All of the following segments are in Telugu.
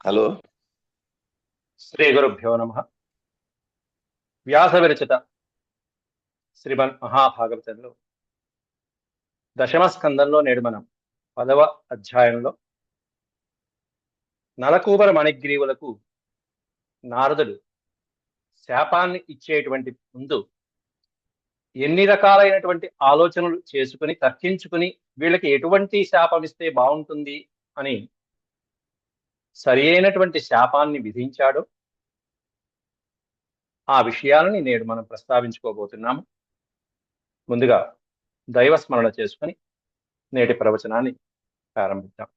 హలో. శ్రీ గురుభ్యో నమ. వ్యాస విరచిత శ్రీమన్ మహాభాగవతంలో దశమ స్కందంలో నేడు మనం 10వ అధ్యాయంలో నలకూబర మణిగ్రీవులకు నారదుడు శాపాన్ని ఇచ్చేటువంటి ముందు ఎన్ని రకాలైనటువంటి ఆలోచనలు చేసుకుని తర్కించుకుని వీళ్ళకి ఎటువంటి శాపం ఇస్తే బాగుంటుంది అని సరి అయినటువంటి శాపాన్ని విధించాడో ఆ విషయాలని నేడు మనం ప్రస్తావించుకోబోతున్నాము. ముందుగా దైవస్మరణ చేసుకుని నేటి ప్రవచనాన్ని ప్రారంభిద్దాం.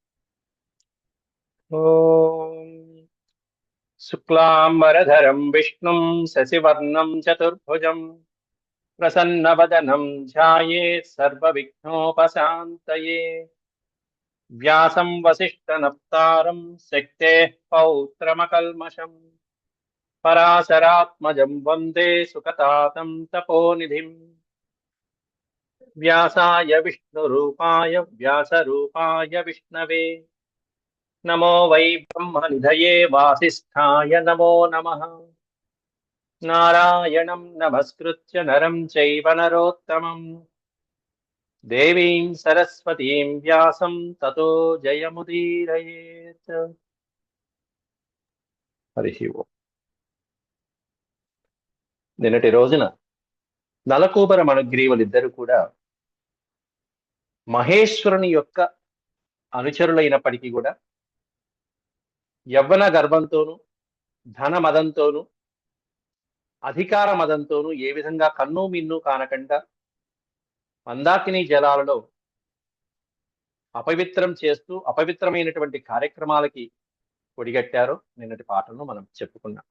ఓం శుక్లాంబరధరం విష్ణుం శశివర్ణం చతుర్భుజం ప్రసన్నవదనం ధ్యాయేత్ సర్వవిఘ్నోపశాంతయే. వ్యాసం వసిష్ఠనప్తారం శక్తేః పౌత్రమకల్మషం పరాశరాత్మజం వందే సుఖతాతం తపోనిధిం. వ్యాసాయ విష్ణురూపాయ వ్యాసరూపాయ విష్ణవే నమో వై బ్రహ్మనిధయే వాసిష్ఠాయ నమో నమః. నారాయణం నమస్కృత్య నరం చైవ నరోత్తమం దేవీం సరస్వతీం వ్యాసం తతో జయముదీరయేత్. హరి ఓం. నిన్నటి రోజున నలకూబర మణగ్రీవులిద్దరూ కూడా మహేశ్వరుని యొక్క అనుచరులైనప్పటికీ కూడా యవ్వన గర్భంతోనూ ధన మదంతోనూ అధికార మదంతోనూ ఏ విధంగా కన్ను మిన్ను కానకుండా మందాకిని జలాలలో అపవిత్రం చేస్తూ అపవిత్రమైనటువంటి కార్యక్రమాలకి ఒడిగట్టారో నిన్నటి పాఠంలో మనం చెప్పుకున్నాం.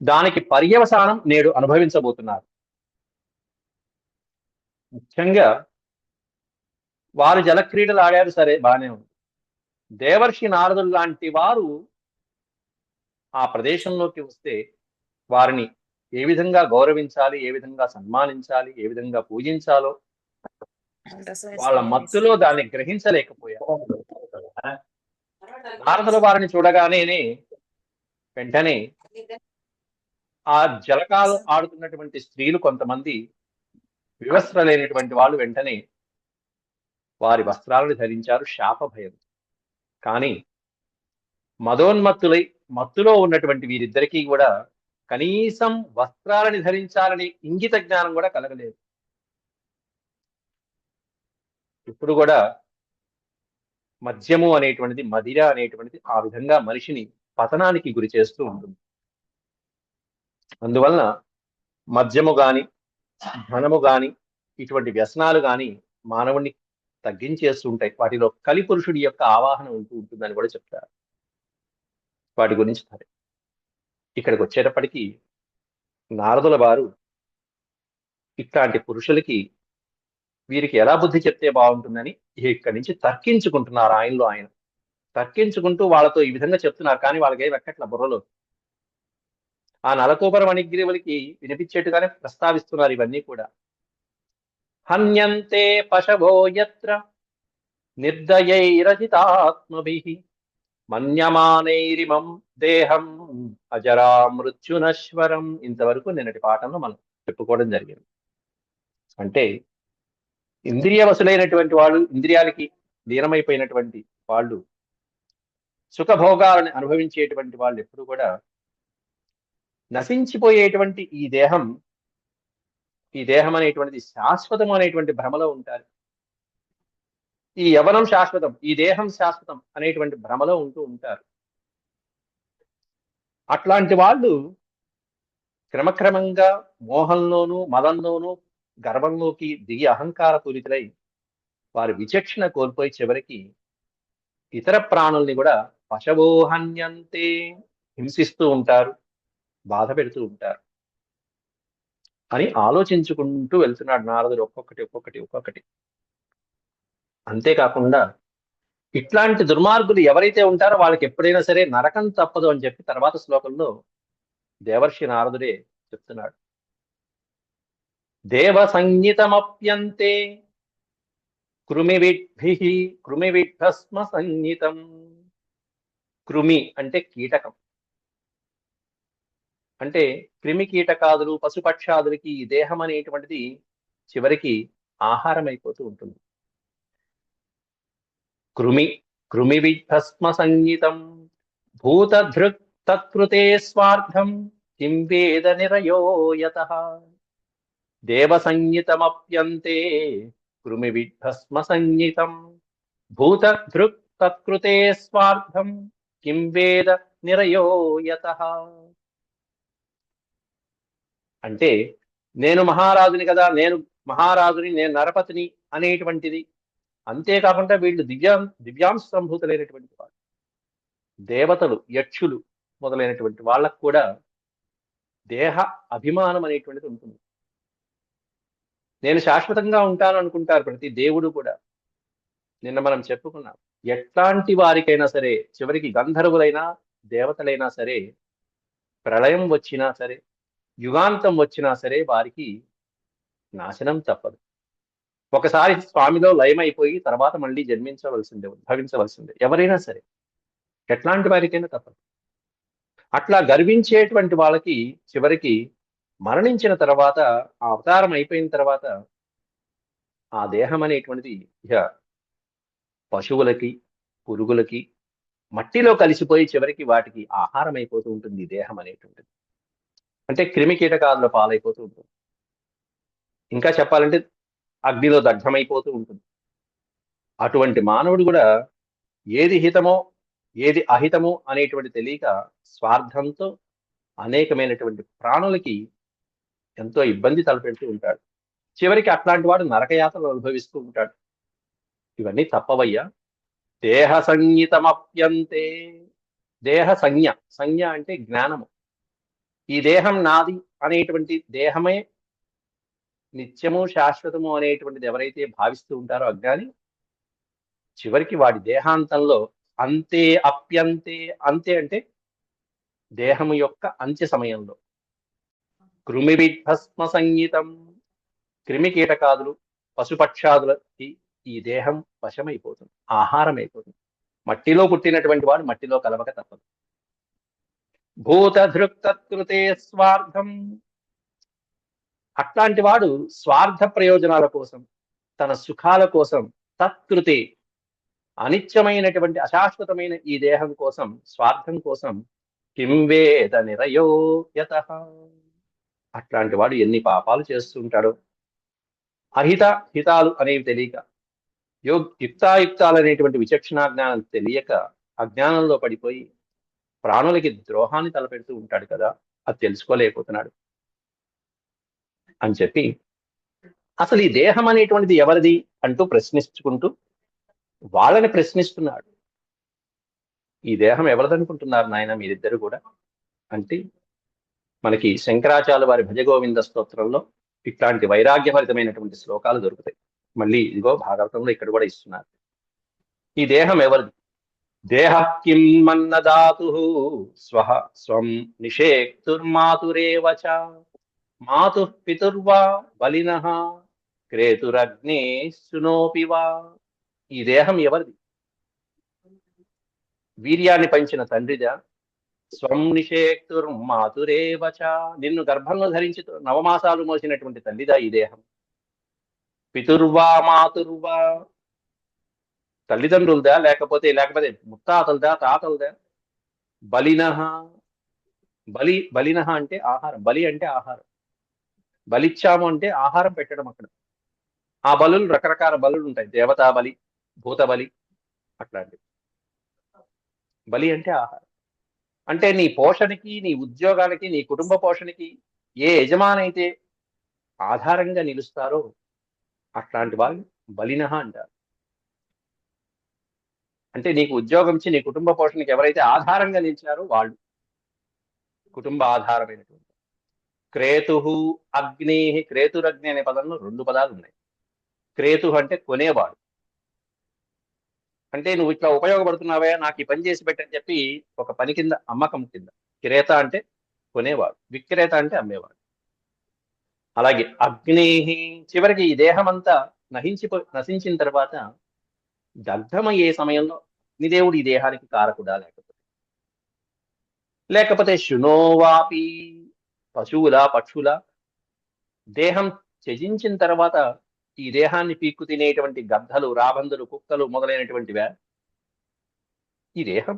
దానికి పర్యవసానం నేడు అనుభవించబోతున్నారు. ముఖ్యంగా వారు జలక్రీడలు ఆడారు, సరే బానే ఉంది. దేవర్షి నారదులు లాంటి వారు ఆ ప్రదేశంలోకి వస్తే వారిని ఏ విధంగా గౌరవించాలి, ఏ విధంగా సన్మానించాలి, ఏ విధంగా పూజించాలో వాళ్ళ మత్తులో దాన్ని గ్రహించలేకపోయారు. నారదుల వారిని చూడగానే వెంటనే ఆ జలకాలు ఆడుతున్నటువంటి స్త్రీలు కొంతమంది వివస్త్రలేనటువంటి వాళ్ళు వెంటనే వారి వస్త్రాలను ధరించారు శాప భయం. కానీ మదోన్మత్తులై మత్తులో ఉన్నటువంటి వీరిద్దరికీ కూడా కనీసం వస్త్రాలని ధరించాలని ఇంగిత జ్ఞానం కూడా కలగలేదు. ఇప్పుడు కూడా మద్యము అనేటువంటిది, మదిర అనేటువంటిది ఆ విధంగా మనిషిని పతనానికి గురి చేస్తూ ఉంటుంది. అందువలన మద్యము గాని ధనము గాని ఇటువంటి వ్యసనాలు గాని మానవుణ్ణి తగ్గించేస్తూ ఉంటాయి. వాటిలో కలిపురుషుడి యొక్క ఆవాహన ఉంటూ ఉంటుందని కూడా చెప్తారు. వాటి గురించి సరే, ఇక్కడికి వచ్చేటప్పటికీ నారదుల వారు ఇట్లాంటి పురుషులకి వీరికి ఎలా బుద్ధి చెప్తే బాగుంటుందని ఇక్కడి నుంచి తర్కించుకుంటున్నారు. ఆయనలో ఆయన తర్కించుకుంటూ వాళ్ళతో ఈ విధంగా చెప్తున్నారు. కానీ వాళ్ళకి ఎక్కట్ల బుర్రలో ఆ నలకూబర మణిగ్రీవులకి వినిపించేట్టుగానే ప్రస్తావిస్తున్నారు ఇవన్నీ కూడా. హన్యంతే పశవో యత్ర నిర్దయైరజితాత్మభిః మన్యమానైరిమం దేహం అజరా మృత్యునశ్వరం. ఇంతవరకు నిన్నటి పాఠంలో మనం చెప్పుకోవడం జరిగింది. అంటే ఇంద్రియ వసులైనటువంటి వాళ్ళు, ఇంద్రియాలకి లీనమైపోయినటువంటి వాళ్ళు, సుఖభోగాలను అనుభవించేటువంటి వాళ్ళు ఎప్పుడు కూడా నశించిపోయేటువంటి ఈ దేహం అనేటువంటిది శాశ్వతం అనేటువంటి భ్రమలో ఉంటారు. ఈ యవనం శాశ్వతం, ఈ దేహం శాశ్వతం అనేటువంటి భ్రమలో ఉంటూ ఉంటారు. అట్లాంటి వాళ్ళు క్రమక్రమంగా మోహంలోనూ మదంలోనూ గర్వంలోకి దిగి అహంకార పూరితులై వారి విచక్షణ కోల్పోయి చివరికి ఇతర ప్రాణుల్ని కూడా పశవోహన్యంతే హింసిస్తూ ఉంటారు, బాధ పెడుతూ ఉంటారు అని ఆలోచించుకుంటూ వెళ్తున్నాడు నారదుడు ఒక్కొక్కటి. అంతేకాకుండా ఇట్లాంటి దుర్మార్గులు ఎవరైతే ఉంటారో వాళ్ళకి ఎప్పుడైనా సరే నరకం తప్పదు అని చెప్పి తర్వాత శ్లోకంలో దేవర్షి నారదుడే చెప్తున్నాడు. దేవ సంహితమప్యంతే కృమివిద్భిః కృమివిద్ధస్మ సంహితం కృమి అంటే కీటకం. అంటే క్రిమి కీటకాదులు పశుపక్షాదులకి ఈ దేహం అనేటువంటిది చివరికి ఆహారం అయిపోతూ ఉంటుంది. కృమి విభస్మ సంగీతం భూతధృక్ తత్కృతే స్వార్థం కిం వేద నిరయో యతః దేవ సంగీతమప్యంతే కృమి విభస్మ సంగీతం భూతధృక్ తత్కృతే స్వార్థం కిం వేద నిరయో యతః. అంటే నేను మహారాజుని కదా, నేను మహారాజుని, నేను నరపతిని అనేటువంటిది. అంతేకాకుండా వీళ్ళు దివ్యాంశ సంభూతులైనటువంటి వాడు, దేవతలు, యక్షులు మొదలైనటువంటి వాళ్ళకు కూడా దేహ అభిమానం అనేటువంటిది ఉంటుంది. నేను శాశ్వతంగా ఉంటాను అనుకుంటారు ప్రతి దేవుడు కూడా. నిన్న మనం చెప్పుకున్నాం, ఎట్లాంటి వారికైనా సరే చివరికి గంధర్వులైనా దేవతలైనా సరే ప్రళయం వచ్చినా సరే యుగాంతం వచ్చినా సరే వారికి నాశనం తప్పదు. ఒకసారి స్వామిలో లయమైపోయి తర్వాత మళ్ళీ జన్మించవలసిందే, ఉద్భవించవలసిందే ఎవరైనా సరే, ఎట్లాంటి వారికైనా తప్పదు. అట్లా గర్వించేటువంటి వాళ్ళకి చివరికి మరణించిన తర్వాత, ఆ అవతారం అయిపోయిన తర్వాత ఆ దేహం అనేటువంటిది ఇక పశువులకి, పురుగులకి, మట్టిలో కలిసిపోయి చివరికి వాటికి ఆహారం అయిపోతూ ఉంటుంది ఈ దేహం అనేటువంటిది. అంటే క్రిమి కీటకాదుల పాలైపోతూ ఉంటుంది. ఇంకా చెప్పాలంటే అగ్నిలో దగ్ధమైపోతూ ఉంటుంది. అటువంటి మానవుడు కూడా ఏది హితమో ఏది అహితమో అనేటువంటి తెలియక స్వార్థంతో అనేకమైనటువంటి ప్రాణులకి ఎంతో ఇబ్బంది తలపెడుతూ ఉంటాడు. చివరికి అట్లాంటి వాడు నరకయాతలు అనుభవిస్తూ ఉంటాడు. ఇవన్నీ తప్పవయ్యా. దేహ సంజ్ఞితమప్యంతే. దేహ సంజ్ఞ, సంజ్ఞ అంటే జ్ఞానము. ఈ దేహం నాది అనేటువంటి దేహమే నిత్యము శాశ్వతము అనేటువంటిది ఎవరైతే భావిస్తూ ఉంటారో అజ్ఞాని, చివరికి వాడి దేహాంతంలో అంతే అప్యంతే, అంతే అంటే దేహము యొక్క అంత్య సమయంలో కృమి విభస్మ సంగీతం, క్రిమి కీటకాదులు పశుపక్షాదులకి ఈ దేహం వశమైపోతుంది, ఆహారం అయిపోతుంది. మట్టిలో పుట్టినటువంటి వాడు మట్టిలో కలవక తప్పదు. భూత దృక్తత్కృతే స్వార్థం. అట్లాంటి వాడు స్వార్థ ప్రయోజనాల కోసం, తన సుఖాల కోసం, తత్కృతే అనిత్యమైనటువంటి అశాశ్వతమైన ఈ దేహం కోసం, స్వార్థం కోసం కిం వేద నిరయో యతః. అట్లాంటి వాడు ఎన్ని పాపాలు చేస్తుంటాడో. అహిత హితాలు అనేవి తెలియక, యుక్తాయుక్తాలు అనేటువంటి విచక్షణా జ్ఞానం తెలియక అజ్ఞానంలో పడిపోయి ప్రాణులకి ద్రోహాన్ని తలపెడుతూ ఉంటాడు కదా, అది తెలుసుకోలేకపోతున్నాడు అని చెప్పి, అసలు ఈ దేహం అనేటువంటిది ఎవరిది అంటూ ప్రశ్నించుకుంటూ వాళ్ళని ప్రశ్నిస్తున్నాడు. ఈ దేహం ఎవరిదనుకుంటున్నారు నాయన మీరిద్దరు కూడా అంటే, మనకి శంకరాచార్య వారి భజగోవింద స్తోత్రంలో ఇట్లాంటి వైరాగ్యభరితమైనటువంటి శ్లోకాలు దొరుకుతాయి. మళ్ళీ ఇదిగో భాగవతంలో ఇక్కడ కూడా ఇస్తున్నారు. ఈ దేహం ఎవరిది? దేహ కిం మన్నదాతు స్వహ స్వం నిషేక్తుర్మాతురేవ చ మాతు పితుర్వా బలినః క్రేతురగ్నే సునోపి వా. ఈ దేహం ఎవరిది? వీర్యాన్ని పంచిన తండ్రిదా? స్వం నిషేక్తుర్మాతురేవ చ, నిన్ను గర్భంలో ధరించి నవమాసాలు మోసినటువంటి తల్లిదా ఈ దేహం? పితుర్వా మాతుర్వా, తల్లిదండ్రులదా లేకపోతే ముత్తాతలదా, తాతలదా? బలినః, బలినః అంటే ఆహారం, బలి అంటే ఆహారం. బలిచ్చాము అంటే ఆహారం పెట్టడం. అక్కడ ఆ బలులు రకరకాల బలులు ఉంటాయి, దేవతా బలి, భూత బలి, అట్లాంటివి. బలి అంటే ఆహారం. అంటే నీ పోషణకి, నీ ఉద్యోగానికి, నీ కుటుంబ పోషణకి ఏ యజమానైతే ఆధారంగా నిలుస్తారో అట్లాంటి వాళ్ళు బలినః అంటారు. అంటే నీకు ఉద్యోగం ఇచ్చి నీ కుటుంబ పోషణకి ఎవరైతే ఆధారంగా నిలిచారో వాళ్ళు కుటుంబ ఆధారమైనటువంటి. క్రేతు అగ్ని, క్రేతురగ్ని అనే పదంలో రెండు పదాలు ఉన్నాయి. క్రేతు అంటే కొనేవాడు. అంటే నువ్వు ఇట్లా ఉపయోగపడుతున్నావా, నాకు ఈ పని చేసి పెట్టని చెప్పి ఒక పని కింద, అమ్మకం కింద. క్రేత అంటే కొనేవాడు, విక్రేత అంటే అమ్మేవాడు. అలాగే అగ్ని, చివరికి ఈ దేహం అంతా నశించిన తర్వాత దగ్ధమయ్యే సమయంలో అగ్నిదేవుడు ఈ దేహానికి కారకుడా లేకపోతే లేకపోతే శునోవాపి పశువుల పక్షుల దేహం త్యజించిన తర్వాత ఈ దేహాన్ని పీక్కు తినేటువంటి గద్దలు, రాబందులు, కుక్కలు మొదలైనటువంటివా? ఈ దేహం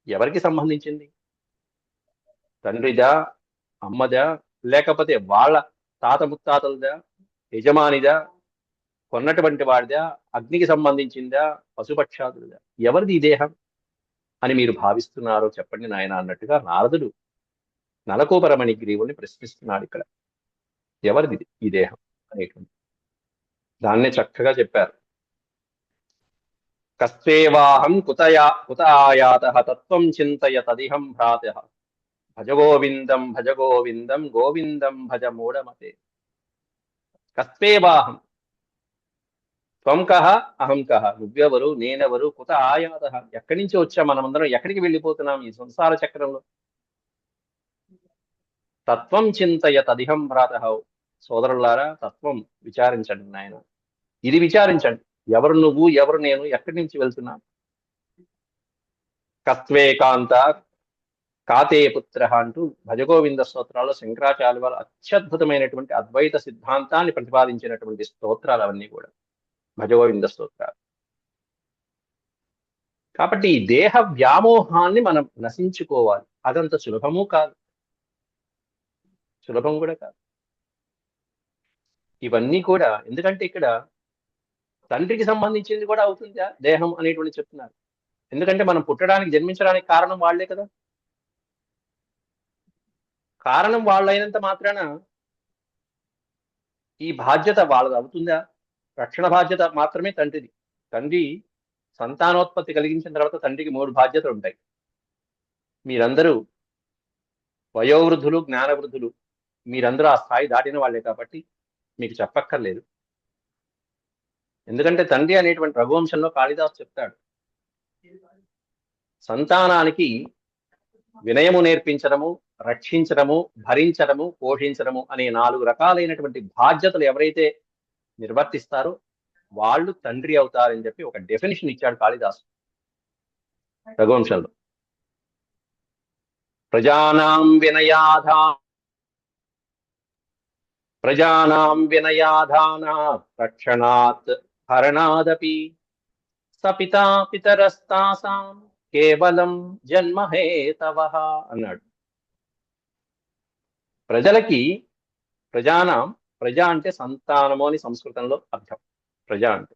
ఎవరికి సంబంధించింది? తండ్రిదా, అమ్మదా, లేకపోతే వాళ్ళ తాత ముత్తాతలదా, యజమానిదా, కొన్నటువంటి వాడిదా, అగ్నికి సంబంధించిందా, పశుపక్షాదులదా? ఎవరిది ఈ దేహం అని మీరు భావిస్తున్నారో చెప్పండి నాయన అన్నట్టుగా నారదుడు నలకోపరమణి గ్రీవుని ప్రశ్నిస్తున్నాడు ఇక్కడ. ఎవరిది ఈ దేహం అనేటువంటి దాన్నే చక్కగా చెప్పారు. కస్వేవాహం కుత ఆయాతః తత్వం చింతయ తదిహం భ్రాతః భజగోవిందం భజగోవిందం గోవిందం భజ మూఢమతే. కస్వేవాహం త్వం కహ అహం కహ, నువ్వెవరు నేనెవరు, కుత ఆయాతః ఎక్కడి నుంచి వచ్చాం, మనమందరం ఎక్కడికి వెళ్ళిపోతున్నాం ఈ సంసార చక్రంలో. తత్వం చింతయ తదిహం భ్రాతః, సోదరులారా తత్వం విచారించండి నాయన, ఇది విచారించండి. ఎవరు నువ్వు, ఎవరు నేను, ఎక్కడి నుంచి వెళ్తున్నాను. కస్వేకాంత కాతే పుత్ర అంటూ భజగోవింద స్తోత్రాల్లో శంకరాచార్య వారు అత్యద్భుతమైనటువంటి అద్వైత సిద్ధాంతాన్ని ప్రతిపాదించినటువంటి స్తోత్రాలు అవన్నీ కూడా భజగోవింద స్తోత్రాలు. కాబట్టి ఈ దేహ వ్యామోహాన్ని మనం నశించుకోవాలి. అదంత సులభము కాదు, సులభం కూడా కాదు. ఇవన్నీ కూడా ఎందుకంటే ఇక్కడ తండ్రికి సంబంధించింది కూడా అవుతుందా దేహం అనేటువంటి చెప్తున్నారు. ఎందుకంటే మనం పుట్టడానికి, జన్మించడానికి కారణం వాళ్లే కదా. కారణం వాళ్ళైనంత మాత్రాన ఈ బాధ్యత వాళ్ళది అవుతుందా? రక్షణ బాధ్యత మాత్రమే తండ్రిది. తండ్రి సంతానోత్పత్తి కలిగించిన తర్వాత తండ్రికి 3 బాధ్యతలు ఉంటాయి. మీరందరూ వయోవృద్ధులు, జ్ఞానవృద్ధులు, మీరందరూ ఆ స్థాయి దాటిన వాళ్ళే కాబట్టి మీకు చెప్పక్కర్లేదు. ఎందుకంటే తండ్రి అనేటువంటి రఘువంశంలో కాళిదాసు చెప్తాడు, సంతానానికి వినయము నేర్పించడము, రక్షించడము, భరించడము, పోషించడము అనే 4 రకాలైనటువంటి బాధ్యతలు ఎవరైతే నిర్వర్తిస్తారో వాళ్ళు తండ్రి అవుతారని చెప్పి ఒక డెఫినిషన్ ఇచ్చాడు కాళిదాసు రఘువంశంలో. ప్రజానాం వినయాధానా రక్షణాత్ హరణాదపి సపితా పితరస్తాసాం కేవలం జన్మహేతవః అన్నాడు. ప్రజలకి, ప్రజానాం, ప్రజ అంటే సంతానము అని సంస్కృతంలో అర్థం. ప్రజ అంటే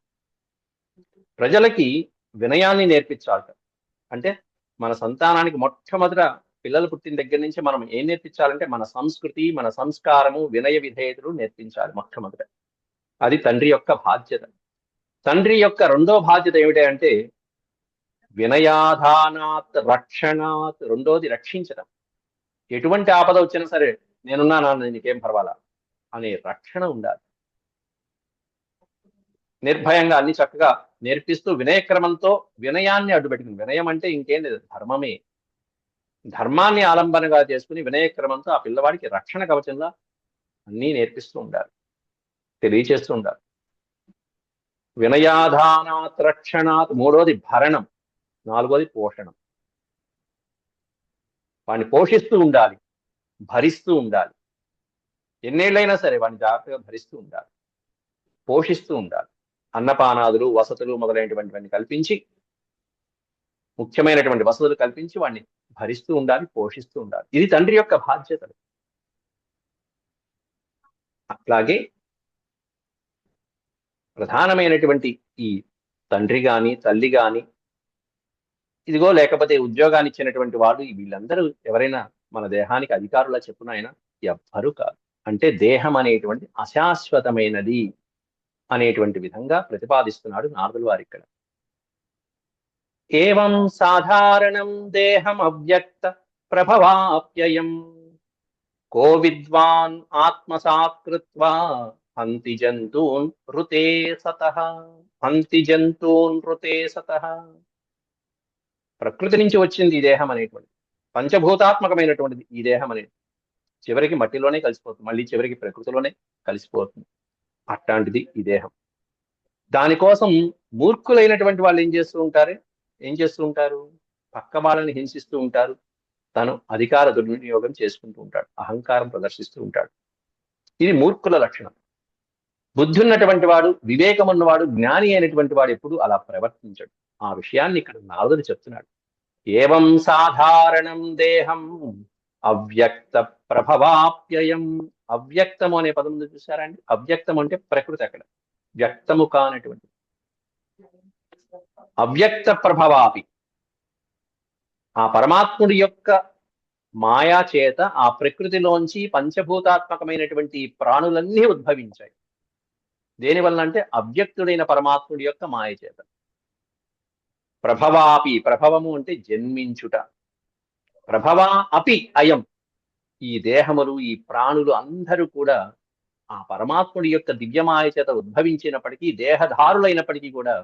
ప్రజలకి వినయాన్ని నేర్పించాలట. అంటే మన సంతానానికి మొట్టమొదట పిల్లలు పుట్టిన దగ్గర నుంచి మనం ఏం నేర్పించాలంటే మన సంస్కృతి, మన సంస్కారము, వినయ విధేయతలు నేర్పించాలి మొట్టమొదట. అది తండ్రి యొక్క బాధ్యత. తండ్రి యొక్క రెండో బాధ్యత ఏమిటి అంటే వినయాధానాత్ రక్షణాత్, రెండోది రక్షించడం. ఎటువంటి ఆపద వచ్చినా సరే నేనున్నా నాన్న, నీకేం పర్వాలా అనే రక్షణ ఉండాలి. నిర్భయంగా అన్ని చక్కగా నేర్పిస్తూ వినయక్రమంతో వినయాన్ని అడ్డుపెట్టుకుని, వినయం అంటే ఇంకేం లేదు, ధర్మమే. ధర్మాన్ని ఆలంబనగా చేసుకుని వినయక్రమంతో ఆ పిల్లవాడికి రక్షణ కవచంగా అన్నీ నేర్పిస్తూ ఉండాలి, తెలియచేస్తూ ఉండాలి. వినయాధానాత్ రక్షణాత్, మూడోది భరణం, నాలుగోది పోషణం. వాడిని పోషిస్తూ ఉండాలి, భరిస్తూ ఉండాలి. ఎన్నేళ్ళైనా సరే వాడిని జాగ్రత్తగా భరిస్తూ ఉండాలి, పోషిస్తూ ఉండాలి. అన్నపానాదులు, వసతులు మొదలైనటువంటివన్నీ కల్పించి, ముఖ్యమైనటువంటి వసతులు కల్పించి వాడిని భరిస్తూ ఉండాలి, పోషిస్తూ ఉండాలి. ఇది తండ్రి యొక్క బాధ్యతలు. అట్లాగే ప్రధానమైనటువంటి ఈ తండ్రి గాని, తల్లి గాని, ఇదిగో లేకపోతే ఉద్యోగాన్ని ఇచ్చినటువంటి వాళ్ళు, వీళ్ళందరూ ఎవరైనా మన దేహానికి అధికారులా చెప్పునాయన ఎవ్వరు కాదు. అంటే దేహం అనేటువంటి అశాశ్వతమైనది అనేటువంటి విధంగా ప్రతిపాదిస్తున్నాడు నారదుల వారు ఇక్కడ. ఏవం సాధారణం దేహం అవ్యక్త ప్రభవాప్యయం కో విద్వాన్ ఆత్మసాత్కృత్వా హంతి జంతూన్ ఋతే సతః, హంతి జంతూన్ ఋతే సతః. ప్రకృతి నుంచి వచ్చింది ఈ దేహం అనేటువంటి, పంచభూతాత్మకమైనటువంటిది ఈ దేహం అనేది. చివరికి మట్టిలోనే కలిసిపోతుంది, మళ్ళీ చివరికి ప్రకృతిలోనే కలిసిపోతుంది. అట్లాంటిది ఈ దేహం. దానికోసం మూర్ఖులైనటువంటి వాళ్ళు ఏం చేస్తూ ఉంటారు, పక్క వాళ్ళని హింసిస్తూ ఉంటారు, తను అధికార దుర్వినియోగం చేసుకుంటూ ఉంటాడు, అహంకారం ప్రదర్శిస్తూ ఉంటాడు. ఇది మూర్ఖుల లక్షణం. బుద్ధి ఉన్నటువంటి వాడు, వివేకం ఉన్నవాడు, జ్ఞాని అయినటువంటి వాడు ఎప్పుడు అలా ప్రవర్తించడు. ఆ విషయాన్ని ఇక్కడ నారదుడు చెప్తున్నాడు. ఏవం సాధారణం దేహం అవ్యక్త ప్రభవాప్యయం. అవ్యక్తము అనే పదం ఉంది చూసారా అండి? అవ్యక్తం అంటే ప్రకృతి, అక్కడ వ్యక్తము కానటువంటి అవ్యక్త ప్రభవాపి. ఆ పరమాత్ముడి యొక్క మాయా చేత ఆ ప్రకృతిలోంచి పంచభూతాత్మకమైనటువంటి ప్రాణులన్నీ ఉద్భవించాయి. దేనివల్ల అంటే అవ్యక్తుడైన పరమాత్ముడి యొక్క మాయ చేత. ప్రభవాపి, ప్రభవము అంటే జన్మించుట. ప్రభవా అపి అయం. ఈ దేహములు, ఈ ప్రాణులు అందరూ కూడా ఆ పరమాత్ముడి యొక్క దివ్యమాయ చేత ఉద్భవించినప్పటికీ, దేహధారులైనప్పటికీ కూడా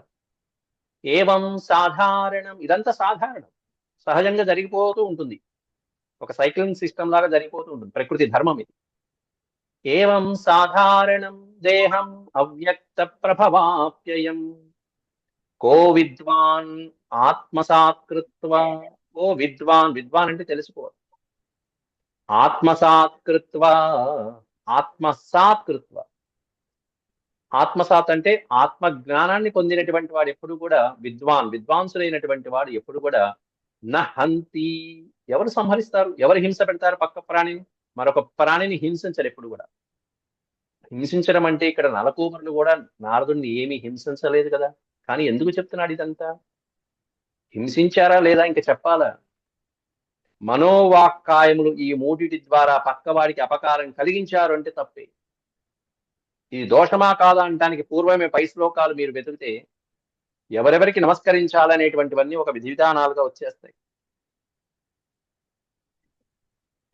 ఏవం సాధారణం, ఇదంతా సాధారణం, సహజంగా జరిగిపోతూ ఉంటుంది. ఒక సైక్లింగ్ సిస్టమ్ లాగా జరిగిపోతూ ఉంటుంది, ప్రకృతి ధర్మం ఇది. ఏవం సాధారణం దేహం అవ్యక్త ప్రభవాప్యయం కో విద్వాన్ ఆత్మసాత్కృత్వా. ఓ విద్వాన్, విద్వాన్ అంటే తెలుసుకోవాలి. ఆత్మసాత్కృత్వా, ఆత్మసాత్కృత్వా. ఆత్మసాత్ అంటే ఆత్మ జ్ఞానాన్ని పొందినటువంటి వాడు ఎప్పుడు కూడా విద్వాన్, విద్వాంసులైనటువంటి వాడు ఎప్పుడు కూడా నహంతి. ఎవరు సంహరిస్తారు, ఎవరు హింస పెడతారు పక్క ప్రాణిని? మరొక ప్రాణిని హింసించరు ఎప్పుడు కూడా. హింసించడం అంటే ఇక్కడ నలకూబరులు కూడా నారదుడిని ఏమీ హింసించలేదు కదా. కానీ ఎందుకు చెప్తున్నాడు ఇదంతా? హింసించారా లేదా ఇంకా చెప్పాలా? మనోవాక్కాయములు ఈ మూడిటి ద్వారా పక్కవాడికి అపకారం కలిగించారు అంటే తప్పే. ఇది దోషమా కాదా అనడానికి పూర్వమే పై శ్లోకాలు మీరు వెతికితే ఎవరెవరికి నమస్కరించాలనేటువంటివన్నీ ఒక విధి విధానాలుగా వచ్చేస్తాయి.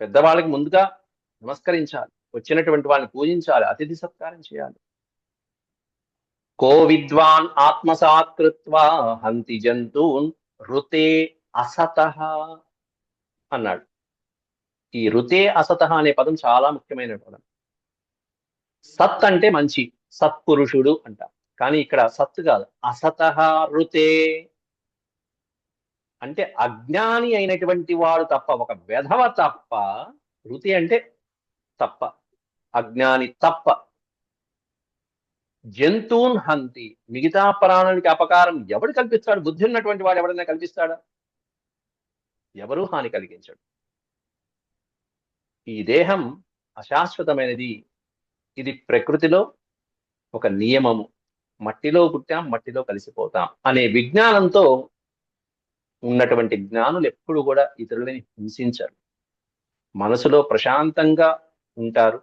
పెద్దవాళ్ళకి ముందుగా నమస్కరించాలి, వచ్చినటువంటి వాళ్ళని పూజించాలి, అతిథి సత్కారం చేయాలి. కో విద్వాన్ ఆత్మసాత్కృత్వా హంతి జంతూన్ ఋతే అసతః అన్నాడు. ఈ ఋతే అసతః అనే పదం చాలా ముఖ్యమైన పదం. సత్ అంటే మంచి, సత్పురుషుడు అంట. కానీ ఇక్కడ సత్ కాదు, అసతః ఋతే అంటే అజ్ఞాని అయినటువంటి వాడు తప్ప, ఒక వెధవ తప్ప. ఋతి అంటే తప్ప, అజ్ఞాని తప్ప. జంతువున్ హంతి, మిగతా ప్రాణులకి అపకారం ఎవడు కల్పిస్తాడు? బుద్ధి ఉన్నటువంటి వాడు ఎవడైనా కల్పిస్తాడా? ఎవరూ హాని కలిగించడు. ఈ దేహం అశాశ్వతమైనది. ఇది ప్రకృతిలో ఒక నియమము. మట్టిలో పుట్టాం, మట్టిలో కలిసిపోతాం అనే విజ్ఞానంతో ఉన్నటువంటి జ్ఞానులు ఎప్పుడు కూడా ఇతరులని హింసించరు. మనసులో ప్రశాంతంగా ఉంటారు.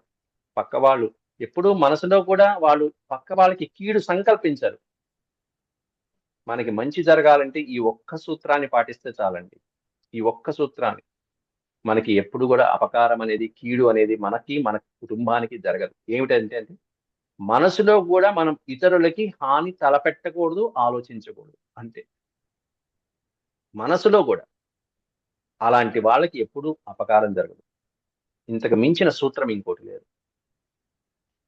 పక్క వాళ్ళు ఎప్పుడూ మనసులో కూడా వాళ్ళు పక్క వాళ్ళకి కీడు సంకల్పించరు. మనకి మంచి జరగాలంటే ఈ ఒక్క సూత్రాన్ని పాటిస్తే చాలండి. ఈ ఒక్క సూత్రాన్ని, మనకి ఎప్పుడు కూడా అపకారం అనేది, కీడు అనేది మనకి, మన కుటుంబానికి జరగదు. ఏమిటంటే అంటే మనసులో కూడా మనం ఇతరులకి హాని తలపెట్టకూడదు, ఆలోచించకూడదు అంతే. మనసులో కూడా అలాంటి వాళ్ళకి ఎప్పుడూ అపకారం జరగదు. ఇంతకు మించిన సూత్రం ఇంకోటి లేదు.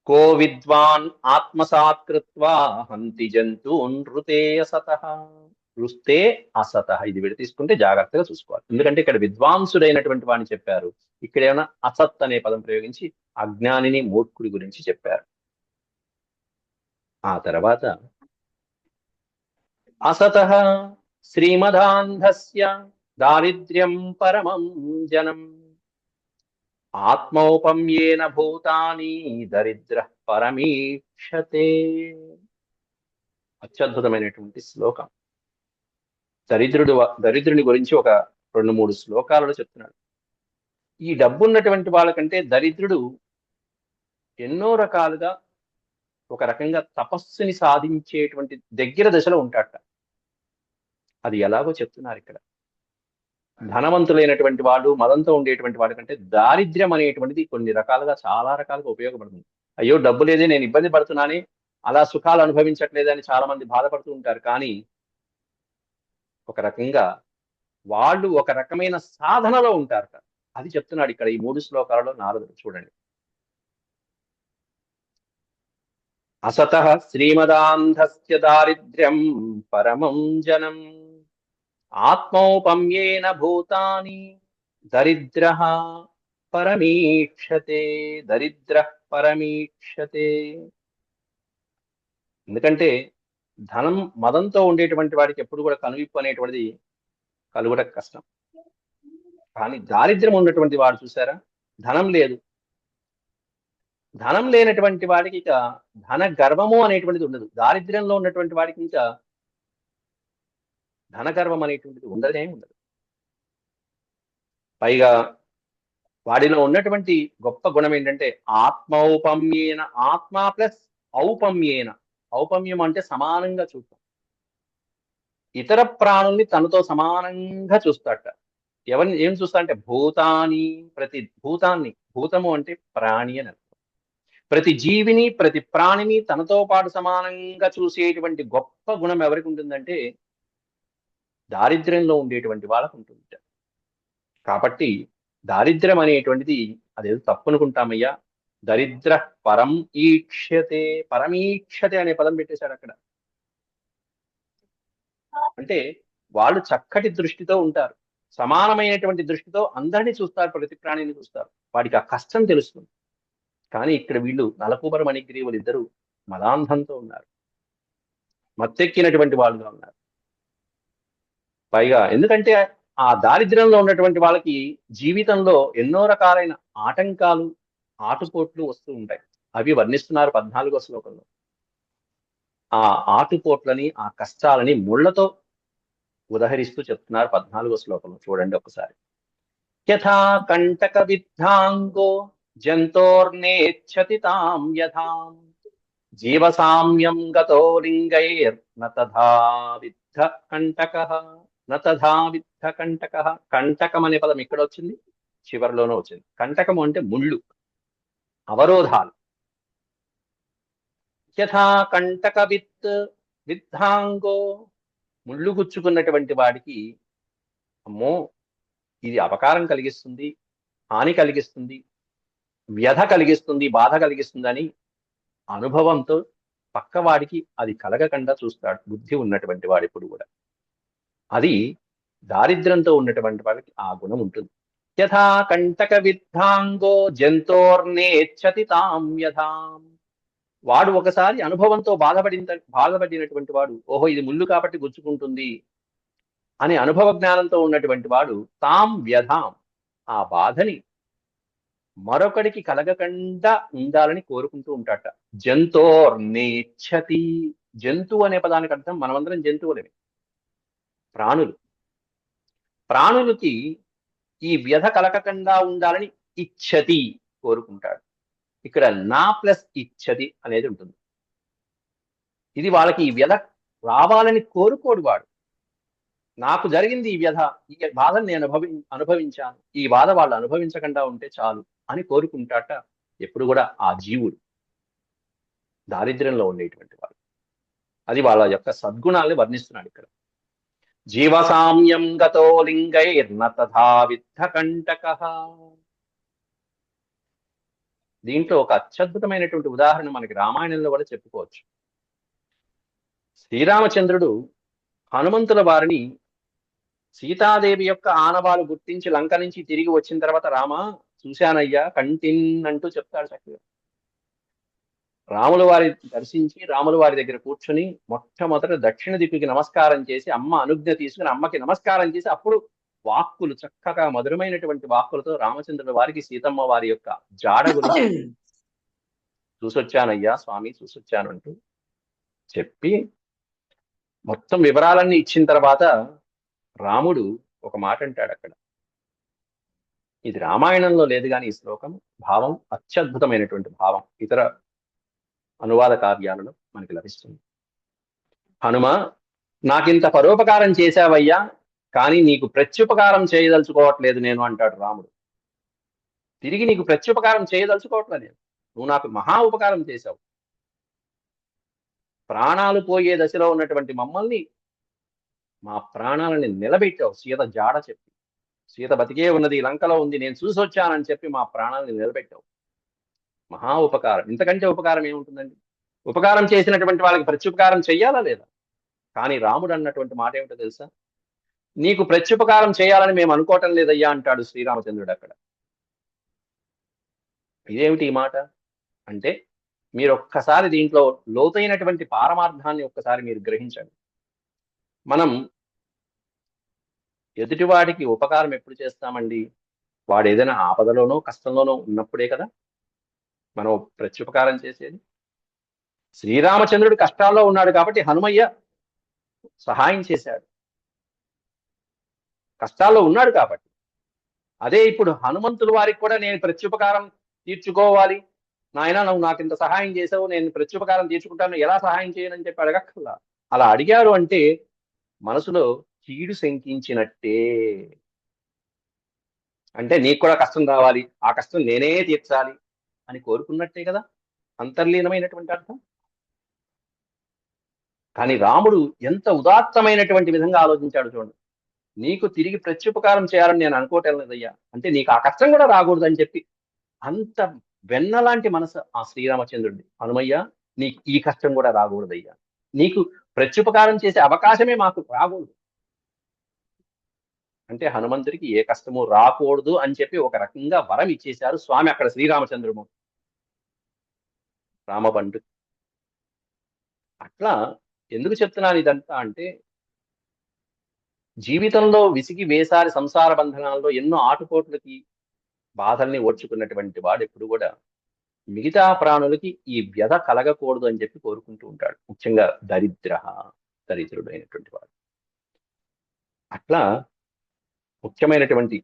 కో విద్వాన్ ఆత్మసాత్కృత్వా హంతి జంతూన్ ఋతే అసతః. రుస్తే అసతః, ఇది విడ తీసుకుంటే జాగ్రత్తగా చూసుకోవాలి. ఎందుకంటే ఇక్కడ విద్వాంసుడైనటువంటి వాడిని చెప్పారు, ఇక్కడ ఏమైనా అసత్ అనే పదం ప్రయోగించి అజ్ఞానిని, మూర్ఖుడి గురించి చెప్పారు. ఆ తర్వాత అసతః శ్రీమదాంధస్య దారిద్ర్యం పరమం జనం ఆత్మౌపమ్యేన భూతాని దరిద్ర పరమీక్షతే. అత్యద్భుతమైనటువంటి శ్లోకం. దరిద్రుని గురించి ఒక 2-3 శ్లోకాలలో చెప్తున్నాడు. ఈ డబ్బు ఉన్నటువంటి వాళ్ళకంటే దరిద్రుడు ఎన్నో రకాలుగా ఒక రకంగా తపస్సుని సాధించేటువంటి దగ్గర దశలో ఉంటాడట. అది ఎలాగో చెప్తున్నారు ఇక్కడ. ధనవంతులైనటువంటి వాడు, మదంతో ఉండేటువంటి వాడి కంటే దారిద్ర్యం అనేటువంటిది కొన్ని రకాలుగా, చాలా రకాలుగా ఉపయోగపడుతుంది. అయ్యో డబ్బు లేదే, నేను ఇబ్బంది పడుతున్నానే, అలా సుఖాలు అనుభవించట్లేదని చాలా మంది బాధపడుతూ ఉంటారు. కానీ ఒక రకంగా వాళ్ళు ఒక రకమైన సాధనలో ఉంటారట. అది చెప్తున్నాడు ఇక్కడ ఈ 3 శ్లోకాలలో నారదుడు. చూడండి. అసతః శ్రీమదాంధస్య దారిద్ర్యం పరమం జనం ఆత్మౌపమ్యేన భూతాని దరిద్ర పరమీక్షతే. దరిద్ర పరమీక్షతే. ఎందుకంటే ధనం మదంతో ఉండేటువంటి వాడికి ఎప్పుడు కూడా కనువిప్పు అనేటువంటిది కలుగుట కష్టం. కానీ దారిద్ర్యం ఉన్నటువంటి వాడు చూసారా, ధనం లేదు, ధనం లేనటువంటి వాడికి ఇక ధన గర్వము అనేటువంటిది ఉండదు. దారిద్ర్యంలో ఉన్నటువంటి వాడికి ఇంకా ధన గర్వం అనేటువంటిది ఉండదే ఉండదు. పైగా వాడిలో ఉన్నటువంటి గొప్ప గుణం ఏంటంటే ఆత్మౌపమ్యేన, ఆత్మ ప్లస్ ఔపమ్యేన. ఔపమ్యం అంటే సమానంగా చూస్తాం, ఇతర ప్రాణుల్ని తనతో సమానంగా చూస్తాడట. ఎవరిని ఏం చూస్తా అంటే భూతాన్ని, ప్రతి భూతాన్ని, భూతము అంటే ప్రాణి అని అర్థం. ప్రతి జీవిని, ప్రతి ప్రాణిని తనతో పాటు సమానంగా చూసేటువంటి గొప్ప గుణం ఎవరికి ఉంటుందంటే దారిద్ర్యంలో ఉండేటువంటి వాళ్ళకు ఉంటుంది. కాబట్టి దారిద్ర్యం అనేటువంటిది అదేదో తప్పు అనుకుంటామయ్యా. దరిద్ర పరం ఈక్ష్యతే. పరమీక్షతే అనే పదం పెట్టేశాడు అక్కడ. అంటే వాళ్ళు చక్కటి దృష్టితో ఉంటారు, సమానమైనటువంటి దృష్టితో అందరినీ చూస్తారు, ప్రతి ప్రాణిని చూస్తారు, వాడికి ఆ కష్టం తెలుస్తుంది. కానీ ఇక్కడ వీళ్ళు నలకూబర మణిగ్రీవులు ఇద్దరు మదాంధంతో ఉన్నారు, మత్తెక్కినటువంటి వాళ్ళుగా ఉన్నారు. పైగా ఎందుకంటే ఆ దారిద్ర్యంలో ఉన్నటువంటి వాళ్ళకి జీవితంలో ఎన్నో రకాలైన ఆటంకాలు, ఆటుపోట్లు వస్తూ ఉంటాయి. అవి వర్ణిస్తున్నారు 14వ శ్లోకంలో. ఆ ఆటుపోట్లని, ఆ కష్టాలని ముళ్లతో ఉదహరిస్తూ చెప్తున్నారు 14వ శ్లోకంలో. చూడండి ఒకసారి. యథా కంటక విద్ధాంగో జంతోర్నేచ్చతి తాం యథాం జీవసామ్యం గతో లింగైర్న తథా విద్ధ కంటకః. న తథా విద్ధ కంటకః. కంటకం అనే పదం ఇక్కడ వచ్చింది, చివరిలోనూ వచ్చింది. కంటకము అంటే ముళ్ళు, అవరోధాలు. యథా కంటక విద్ధాంగో, ముళ్ళు గుచ్చుకున్నటువంటి వాడికి అమ్మో ఇది అపకారం కలిగిస్తుంది, హాని కలిగిస్తుంది, వ్యధ కలిగిస్తుంది, బాధ కలిగిస్తుంది అని అనుభవంతో పక్కవాడికి అది కలగకుండా చూస్తాడు బుద్ధి ఉన్నటువంటి వాడు ఎప్పుడు కూడా. అది దారిద్ర్యంతో ఉన్నటువంటి వాడికి ఆ గుణం ఉంటుంది. యథా కంటక విద్ధాంగో జంతోర్నేచ్చతి తాం యథాం. వాడు ఒకసారి అనుభవంతో బాధపడినటువంటి వాడు, ఓహో ఇది ముళ్ళు కాబట్టి గుచ్చుకుంటుంది అనే అనుభవ జ్ఞానంతో ఉన్నటువంటి వాడు తాం వ్యధాం, ఆ బాధని మరొకడికి కలగకుండా ఉండాలని కోరుకుంటూ ఉంటాడట. జంతోర్నేచ్చతి. జంతువు అనే పదానికి అర్థం మనమందరం జంతువులమే, ప్రాణులు. ప్రాణులకి ఈ వ్యధ కలగకుండా ఉండాలని ఇచ్చతి, కోరుకుంటాడు. ఇక్కడ నా ప్లస్ ఇచ్చతి అనేది ఉంటుంది. ఇది వాళ్ళకి ఈ వ్యధ రావాలని కోరుకోడు వాడు. నాకు జరిగింది ఈ వ్యధ, ఈ బాధను నేను అనుభవించాను, ఈ బాధ వాళ్ళు అనుభవించకుండా ఉంటే చాలు అని కోరుకుంటాట ఎప్పుడు కూడా ఆ జీవుడు, దారిద్ర్యంలో ఉండేటువంటి వాడు. అది వాళ్ళ యొక్క సద్గుణాలని వర్ణిస్తున్నాడు ఇక్కడ. జీవసామ్యం గతో లింగైర్న తథా విద్ధ కంటకః. దీంట్లో ఒక అత్యద్భుతమైనటువంటి ఉదాహరణ మనకి రామాయణంలో కూడా చెప్పుకోవచ్చు. శ్రీరామచంద్రుడు హనుమంతుల వారిని సీతాదేవి యొక్క ఆనవాలు గుర్తించి లంక నుంచి తిరిగి వచ్చిన తర్వాత, రామా చూశానయ్యా కంటిన్ అంటూ చెప్తాడు చక్కగా. రాముల వారి దర్శించి రాముల వారి దగ్గర కూర్చొని మొట్టమొదట దక్షిణ దిక్కుకి నమస్కారం చేసి, అమ్మ అనుజ్ఞ తీసుకుని అమ్మకి నమస్కారం చేసి, అప్పుడు వాక్కులు చక్కగా మధురమైనటువంటి వాక్కులతో రామచంద్రుల వారికి సీతమ్మ వారి యొక్క జాడ గురించి చూసొచ్చానయ్యా స్వామి, చూసొచ్చాను అంటూ చెప్పి మొత్తం వివరాలన్నీ ఇచ్చిన తర్వాత రాముడు ఒక మాట అంటాడు అక్కడ. ఇది రామాయణంలో లేదు కానీ ఈ శ్లోకం భావం అత్యద్భుతమైనటువంటి భావం ఇతర అనువాద కావ్యాలలో మనకి లభిస్తుంది. హనుమ, నాకింత పరోపకారం చేశావయ్యా, కానీ నీకు ప్రత్యుపకారం చేయదలుచుకోవట్లేదు నేను అంటాడు రాముడు. తిరిగి నీకు ప్రత్యుపకారం చేయదలుచుకోవట్లేదు నేను, నువ్వు నాకు మహా ఉపకారం చేశావు. ప్రాణాలు పోయే దశలో ఉన్నటువంటి మమ్మల్ని, మా ప్రాణాలని నిలబెట్టావు సీత జాడ చెప్పి. సీత బతికే ఉన్నది, లంకలో ఉంది, నేను చూసి వచ్చానని చెప్పి మా ప్రాణాలని నిలబెట్టావు. మహా ఉపకారం. ఇంతకంటే ఉపకారం ఏముంటుందండి? ఉపకారం చేసినటువంటి వాళ్ళకి ప్రత్యుపకారం చెయ్యాలా లేదా? కానీ రాముడు అన్నటువంటి మాట ఏమిటో తెలుసా? నీకు ప్రత్యుపకారం చేయాలని మేము అనుకోవటం లేదయ్యా అంటాడు శ్రీరామచంద్రుడు అక్కడ. ఇదేమిటి ఈ మాట అంటే, మీరు ఒక్కసారి దీంట్లో లోతైనటువంటి పారమార్థాన్ని ఒక్కసారి మీరు గ్రహించండి. మనం ఎదుటివాడికి ఉపకారం ఎప్పుడు చేస్తామండి? వాడు ఏదైనా ఆపదలోనో కష్టంలోనో ఉన్నప్పుడే కదా మనం ప్రత్యుపకారం చేసేది. శ్రీరామచంద్రుడు కష్టాల్లో ఉన్నాడు కాబట్టి హనుమయ్య సహాయం చేశాడు, కష్టాల్లో ఉన్నాడు కాబట్టి. అదే ఇప్పుడు హనుమంతుల వారికి కూడా నేను ప్రత్యుపకారం తీర్చుకోవాలి, నాయన నువ్వు నాకు ఇంత సహాయం చేసావు, నేను ప్రత్యుపకారం తీర్చుకుంటాను, ఎలా సహాయం చేయనని చెప్పి అడగక్కర్లా. అలా అడిగారు అంటే మనసులో కీడు శంకించినట్టే. అంటే నీకు కూడా కష్టం రావాలి, ఆ కష్టం నేనే తీర్చాలి అని కోరుకున్నట్టే కదా అంతర్లీనమైనటువంటి అర్థం. కానీ రాముడు ఎంత ఉదాత్తమైనటువంటి విధంగా ఆలోచించాడు చూడండి. నీకు తిరిగి ప్రత్యుపకారం చేయాలని నేను అనుకోవటం లేదయ్యా, అంటే నీకు ఆ కష్టం కూడా రాకూడదు అని చెప్పి అంత వెన్నలాంటి మనసు ఆ శ్రీరామచంద్రుడి. హనుమయ్య, నీకు ఈ కష్టం కూడా రాకూడదయ్యా, నీకు ప్రత్యుపకారం చేసే అవకాశమే మాకు రాకూడదు అంటే హనుమంతుడికి ఏ కష్టము రాకూడదు అని చెప్పి ఒక రకంగా వరం ఇచ్చేశారు స్వామి అక్కడ శ్రీరామచంద్రము రామబండు. అట్లా ఎందుకు చెప్తున్నాను ఇదంతా అంటే, జీవితంలో విసిగి వేసారి సంసార బంధనాల్లో ఎన్నో ఆటుపోట్లకి బాధల్ని ఓర్చుకున్నటువంటి వాడు ఎప్పుడు కూడా మిగతా ప్రాణులకి ఈ వ్యధ కలగకూడదు అని చెప్పి కోరుకుంటూ ఉంటాడు. ముఖ్యంగా దరిద్రుడు అయినటువంటి వాడు. అట్లా ముఖ్యమైనటువంటి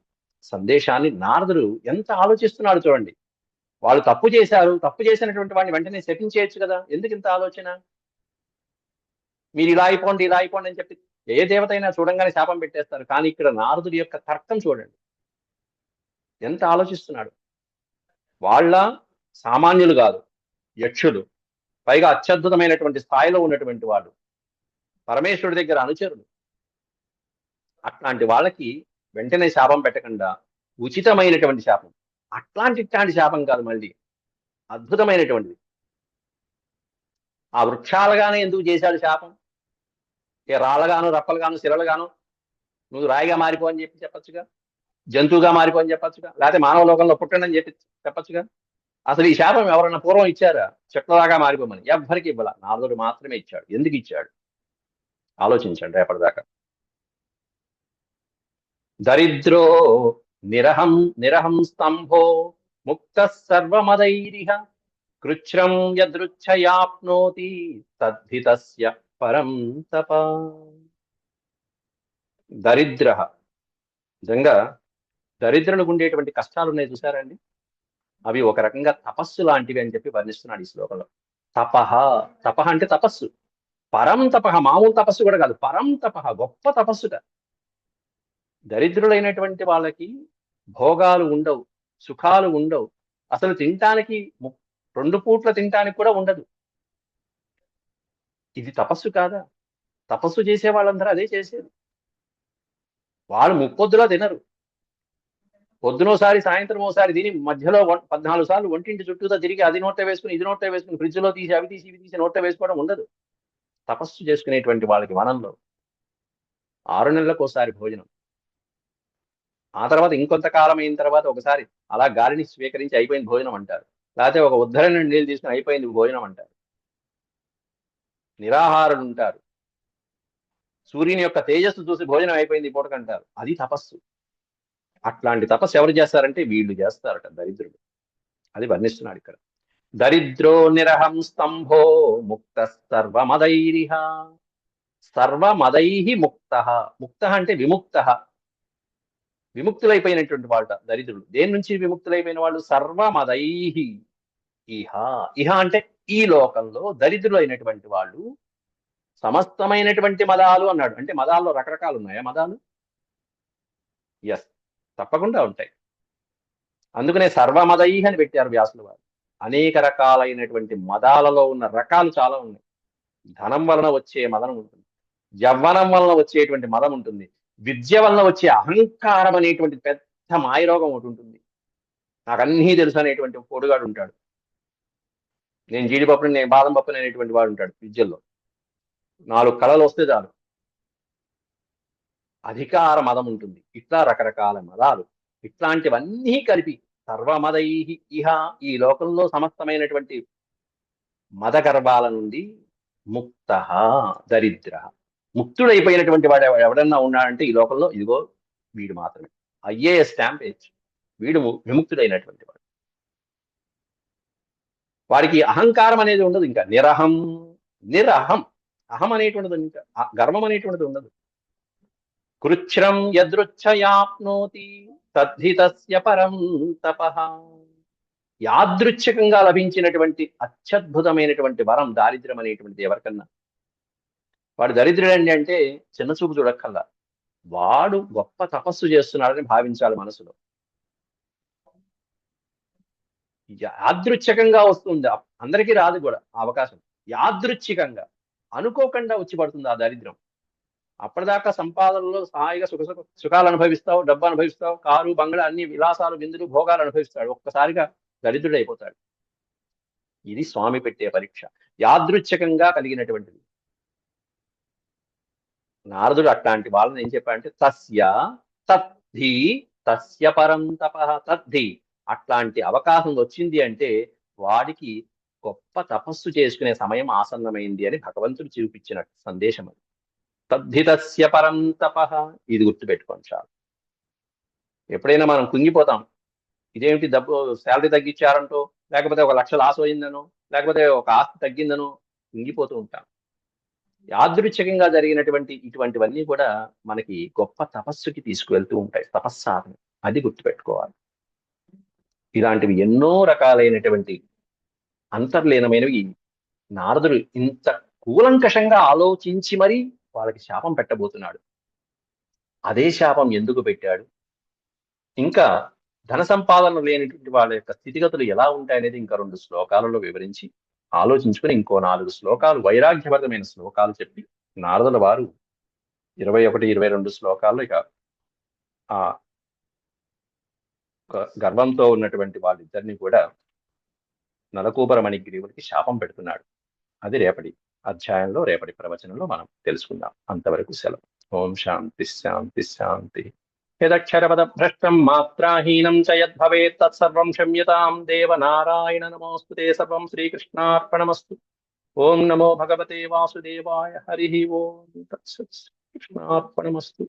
సందేశాన్ని నారదుడు ఎంత ఆలోచిస్తున్నాడు చూడండి. వాళ్ళు తప్పు చేశారు, తప్పు చేసినటువంటి వాడిని వెంటనే శపించేయచ్చు కదా, ఎందుకు ఇంత ఆలోచన? మీరు ఇలా అయిపోండి ఇలా అయిపోండి అని చెప్పి ఏ దేవత అయినా చూడంగానే శాపం పెట్టేస్తారు. కానీ ఇక్కడ నారదుడి యొక్క తర్కం చూడండి, ఎంత ఆలోచిస్తున్నాడు. వాళ్ళ సామాన్యులు కాదు, యక్షులు, పైగా అత్యద్భుతమైనటువంటి స్థాయిలో ఉన్నటువంటి వాడు, పరమేశ్వరుడి దగ్గర అనుచరులు. అట్లాంటి వాళ్ళకి వెంటనే శాపం పెట్టకుండా ఉచితమైనటువంటి శాపం, ఇట్లాంటి శాపం కాదు, మళ్ళీ అద్భుతమైనటువంటిది. ఆ వృక్షాలుగానే ఎందుకు చేశాడు శాపం? రాళ్ళగాను రప్పలుగాను శిలలుగాను నువ్వు రాయిగా మారిపో అని చెప్పి చెప్పచ్చుగా, జంతువుగా మారిపో అని చెప్పచ్చుగా, లేకపోతే మానవ లోకంలో పుట్టండి అని చెప్పి చెప్పచ్చుగా. అసలు ఈ శాపం ఎవరన్నా పూర్వం ఇచ్చారా? చెట్లలాగా మారిపోమని ఎవ్వరికి ఇవ్వాల, నారదుడు మాత్రమే ఇచ్చాడు. ఎందుకు ఇచ్చాడు ఆలోచించండి రేపటిదాకా. దరిద్రో నిరహం స్తంభో ముక్త సర్వమదైరిహ కృచ్ఛ్రం యదృచ్ఛయాప్నోతి తద్ధితస్య పరం తప. దరిద్ర, నిజంగా దరిద్రులకు ఉండేటువంటి కష్టాలు ఉన్నాయి చూసారండి, అవి ఒక రకంగా తపస్సు లాంటివి అని చెప్పి వర్ణిస్తున్నాడు ఈ శ్లోకంలో. తపహ అంటే తపస్సు, పరం తపహ, మామూలు తపస్సు కూడా కాదు, పరం తపహ, గొప్ప తపస్సుట. దరిద్రులైనటువంటి వాళ్ళకి భోగాలు ఉండవు, సుఖాలు ఉండవు, అసలు తినటానికి 2 పూట్ల తినటానికి కూడా ఉండదు. ఇది తపస్సు కాదా? తపస్సు చేసే వాళ్ళందరూ అదే చేసేది. వాళ్ళు ముప్పొద్దులో తినరు, పొద్దునోసారి సాయంత్రం ఓసారి తిని మధ్యలో 14 సార్లు ఒంటింటి చుట్టూతో తిరిగి అది నోట వేసుకుని ఇది నోట వేసుకుని ఫ్రిడ్జ్లో తీసి అవి తీసి ఇవి తీసి నోట వేసుకోవడం ఉండదు. తపస్సు చేసుకునేటువంటి వాళ్ళకి వనంలో 6 నెలలకు ఒకసారి భోజనం, ఆ తర్వాత ఇంకొంతకాలం అయిన తర్వాత ఒకసారి అలా గాలిని స్వీకరించి అయిపోయింది భోజనం అంటారు, లేకపోతే ఒక ఉద్ధరణ నీళ్ళు తీసుకుని అయిపోయింది భోజనం అంటారు. నిరాహారులు ఉంటారు, సూర్యుని యొక్క తేజస్సు చూసి భోజనం అయిపోయింది పూటకంటారు. అది తపస్సు. అట్లాంటి తపస్సు ఎవరు చేస్తారంటే వీళ్ళు చేస్తారట, దరిద్రుడు. అది వర్ణిస్తున్నాడు ఇక్కడ. దరిద్రో నిరహం స్తంభో ముక్త సర్వమదైరిహ. సర్వమదై ముక్త, ముక్త అంటే విముక్త, విముక్తులైపోయినటువంటి వాళ్ళ దరిద్రులు. దేని నుంచి విముక్తులైపోయిన వాళ్ళు? సర్వమదై ఇహ. ఇహ అంటే ఈ లోకంలో దరిద్రులు అయినటువంటి వాళ్ళు సమస్తమైనటువంటి మదాలు అన్నాడు. అంటే మదాల్లో రకరకాలు ఉన్నాయా మదాలు? ఎస్, తప్పకుండా ఉంటాయి. అందుకనే సర్వమదై అని పెట్టారు వ్యాసులు వారు. అనేక రకాలైనటువంటి మదాలలో ఉన్న రకాలు చాలా ఉన్నాయి. ధనం వలన వచ్చే మదం ఉంటుంది, యవ్వనం వలన వచ్చేటువంటి మదం ఉంటుంది, విద్య వలన వచ్చే అహంకారం అనేటువంటి పెద్ద మాయరోగం ఒకటి ఉంటుంది. నాకు అన్నీ తెలుసు అనేటువంటి పొడుగాడు ఉంటాడు. నేను జీడిపప్పుని నేను బాదం పప్పుని అనేటువంటి వాడు ఉంటాడు. విద్యల్లో 4 కళలు వస్తే చాలు, అధికార మదం ఉంటుంది. ఇట్లా రకరకాల మదాలు, ఇట్లాంటివన్నీ కలిపి సర్వమదై ఇహ, ఈ లోకంలో సమస్తమైనటువంటి మద గర్భాల నుండి ముక్త దరిద్ర, ముక్తుడైపోయినటువంటి వాడు ఎవడన్నా ఉన్నాడంటే ఈ లోకంలో ఇదిగో వీడు మాత్రమే. ఐఏఎస్ స్టాంప్ వేయచ్చు, వీడు విముక్తుడైనటువంటి వాడు. వాడికి అహంకారం అనేది ఉండదు, ఇంకా నిరహం. నిరహం, అహం అనేటువంటిది, ఇంకా గర్వం అనేటువంటిది ఉండదు. కృచ్ఛ్రం యదృచ్ఛయాప్నోతి తద్ధితస్య పరం తపః. యాదృచ్ఛికంగా లభించినటువంటి అత్యద్భుతమైనటువంటి వరం దారిద్ర్యం అనేటువంటిది ఎవరికన్నా. వాడు దరిద్రుడండి అంటే చిన్న చూపు చూడక్కల్లా, వాడు గొప్ప తపస్సు చేస్తున్నాడని భావించాలి మనసులో. యాదృచ్ఛికంగా వస్తుంది, అందరికీ రాదు కూడా ఆ అవకాశం. యాదృచ్ఛికంగా అనుకోకుండా వచ్చి పడుతుంది ఆ దరిద్రం. అప్పటిదాకా సంపాదనలో హాయిగా సుఖాలు అనుభవిస్తావు, డబ్బు అనుభవిస్తావు, కారు బంగ్లా అన్ని విలాసాలు విందులు భోగాలు అనుభవిస్తాడు. ఒక్కసారిగా దరిద్రుడైపోతాడు. ఇది స్వామి పెట్టే పరీక్ష, యాదృచ్ఛికంగా కలిగినటువంటిది. నారదుడు అట్లాంటి వాళ్ళని ఏం చెప్పాడంటే తస్య తద్ధి తస్య పరం తపః. తద్ధి, అట్లాంటి అవకాశం వచ్చింది అంటే వాడికి గొప్ప తపస్సు చేసుకునే సమయం ఆసన్నమైంది అని భగవంతుడు చూపించిన సందేశం అది. తద్ధితస్య పరం తపః, ఇది గుర్తుపెట్టుకోండి చాలు. ఎప్పుడైనా మనం కుంగిపోతాం, ఇదేమిటి డబ్బు శాలరీ తగ్గించారంటో, లేకపోతే 1,00,000 లాస్ అయిందనో, లేకపోతే ఒక ఆస్తి తగ్గిందనో కుంగిపోతూ ఉంటాం. యాదృచ్ఛికంగా జరిగినటువంటి ఇటువంటివన్నీ కూడా మనకి గొప్ప తపస్సుకి తీసుకువెళ్తూ ఉంటాయి, తపస్సాధన. అది గుర్తుపెట్టుకోవాలి. ఇలాంటివి ఎన్నో రకాలైనటువంటి అంతర్లీనమైనవి నారదుడు ఇంత కూలంకషంగా ఆలోచించి మరీ వాళ్ళకి శాపం పెట్టబోతున్నాడు. అదే శాపం ఎందుకు పెట్టాడు, ఇంకా ధన సంపాదన లేనటువంటి వాళ్ళ యొక్క స్థితిగతులు ఎలా ఉంటాయనేది ఇంకా 2 శ్లోకాలలో వివరించి ఆలోచించుకుని ఇంకో 4 శ్లోకాలు వైరాగ్యపరమైన శ్లోకాలు చెప్పి నారదుల వారు 21, 22 శ్లోకాల్లో ఇక ఆ గర్వంతో ఉన్నటువంటి వాళ్ళిద్దరిని కూడా నలకూబర మణిగ్రీవులకి శాపం పెడుతున్నాడు. అది రేపటి అధ్యాయంలో, రేపటి ప్రవచనంలో మనం తెలుసుకుందాం. అంతవరకు సెలవు. ఓం శాంతి శాంతి శాంతి. యదక్షరపదభ్రష్టం మాత్రాహీనం చ యద్భవేత్ తత్సర్వం క్షమ్యతాం దేవ నారాయణ నమోస్తుతే. సర్వం శ్రీకృష్ణార్పణమస్తు. ఓం నమో భగవతే వాసుదేవాయ. హరి ఓం తత్సత్. కృష్ణార్పణమస్తు.